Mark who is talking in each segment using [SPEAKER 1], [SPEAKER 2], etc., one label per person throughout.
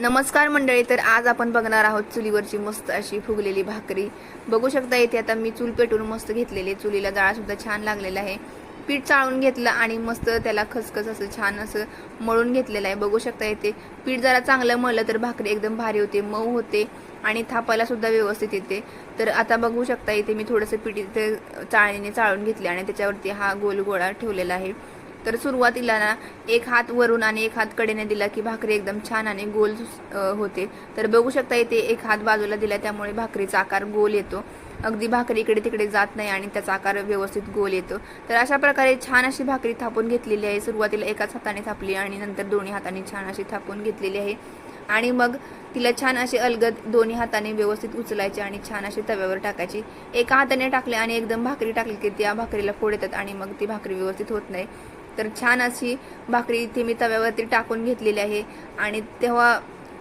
[SPEAKER 1] नमस्कार मंडळी, तर आज आपण बघणार आहोत चुलीवरची मस्त अशी फुगलेली भाकरी। बघू शकता इथे आता मी चूल पेटून मस्त घेतलेली, चुलीला जाळ सुद्धा छान लागलेला आहे। पीठ चाळून घेतलं आणि मस्त त्याला खसखस असं छान असं मळून घेतलेलं आहे। बघू शकता इथे पीठ जरा चांगलं मळलं तर भाकरी एकदम भारी होते, मऊ होते आणि थापायला सुद्धा व्यवस्थित येते। तर आता बघू शकता इथे मी थोडंसं पीठ इथे चाळणीने चाळून घेतले आणि त्याच्यावरती हा गोल गोळा ठेवलेला आहे। तर सुरुवातीला ना एक हात वरून आणि एक हात कडेने दिला की भाकरी एकदम छान आणि गोल होते। तर बघू शकता इथे एक हात बाजूला दिला त्यामुळे भाकरीचा आकार गोल येतो, अगदी भाकरी इकडे तिकडे जात नाही आणि त्याचा आकार व्यवस्थित गोल येतो। तर अशा प्रकारे छान अशी भाकरी थापून घेतलेली आहे। सुरुवातीला एकाच हाताने थापली आणि नंतर दोन्ही हाताने छान अशी थापून घेतलेली आहे आणि मग तिला छान असे अलगद दोन्ही हाताने व्यवस्थित उचलायचे आणि छान अशी तव्यावर टाकायची। एका हाताने टाकले आणि एकदम भाकरी टाकली की त्या भाकरीला फोड येतात आणि मग ती भाकरी व्यवस्थित होत नाही। तर छान अशी भाकरी इथे मी तव्यावरती टाकून घेतलेली आहे आणि तेव्हा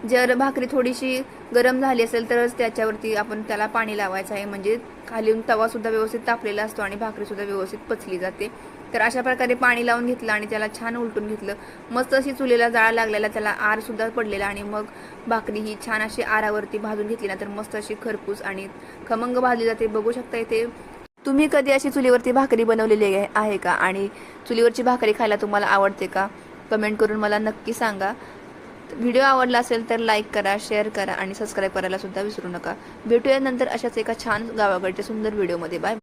[SPEAKER 1] जर भाकरी थोडीशी गरम झाली असेल तरच त्याच्यावरती आपण त्याला पाणी लावायचं आहे, म्हणजे खालीून तवा सुद्धा व्यवस्थित तापलेला असतो आणि भाकरी सुद्धा व्यवस्थित पचली जाते। तर अशा प्रकारे पाणी लावून घेतलं आणि त्याला छान उलटून घेतलं। मस्त अशी चुलीला जाळ लागलेला, त्याला आर सुद्धा पडलेला आणि मग भाकरी ही छान अशी आरावरती भाजून घेतली ना तर मस्त अशी खरपूस आणि खमंग भाजली जाते। बघू शकता इथे तुम्ही कधी अशी चुलीवरती भाकरी बनवलेली आहे का आणि चुलीवरची भाकरी खायला तुम्हाला आवडते का? कमेंट करून मला नक्की सांगा। व्हिडिओ आवडला असेल तर लाईक करा, शेअर करा आणि सबस्क्राईब करायला सुद्धा विसरू नका। भेटूया नंतर अशाच एका छान गावाकडच्या सुंदर व्हिडिओमध्ये। बाय।